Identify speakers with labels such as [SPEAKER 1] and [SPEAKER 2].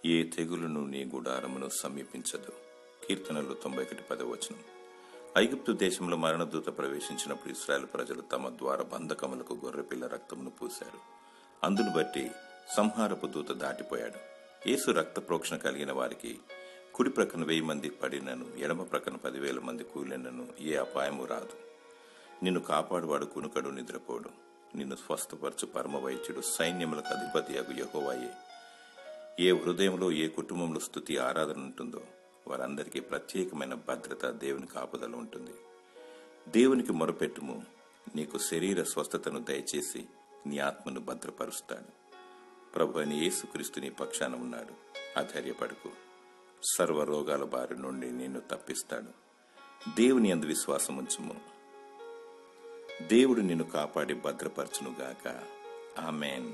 [SPEAKER 1] ఏ తెగులును నీ గుడారమును సమీపించదు. కీర్తనలు 91:10. ఐగుప్తు దేశంలో మరణదూత ప్రవేశించినప్పుడు ఇశ్రాయేలు ప్రజలు తమ ద్వార బంధకములకు గొర్రెపిల్ల రక్తమును పూశారు. అందును బట్టి సంహారపు దూత దాటిపోయాడు. యేసు రక్త ప్రోక్షణ కలిగిన వారికి కుడి ప్రక్కన 1000 మంది పడినను, ఎడమ ప్రక్కన 10,000 మంది కూలినను ఏ అపాయము రాదు. నిన్ను కాపాడువాడు కునుకడు, నిద్రపోడు. నిన్ను స్వస్థపరచు పరమ వైద్యుడు, సైన్యములకు అధిపతియగు యెహోవాయే. ఏ హృదయంలో, ఏ కుటుంబంలో స్తుతి ఆరాధన ఉంటుందో వారందరికీ ప్రత్యేకమైన భద్రత, దేవుని కాపుదల ఉంటుంది. దేవునికి మొరపెట్టుము, నీకు శరీర స్వస్థతను దయచేసి నీ ఆత్మను భద్రపరుస్తాడు. ప్రభు అయిన యేసుక్రీస్తు నీ పక్షాన ఉన్నాడు. అధైర్యపడకు, సర్వ రోగాల బారి నుండి నిన్ను తప్పిస్తాడు. దేవుని యందు విశ్వాసముంచుము. దేవుడు నిన్ను కాపాడి భద్రపరచునుగాక. ఆమేన్.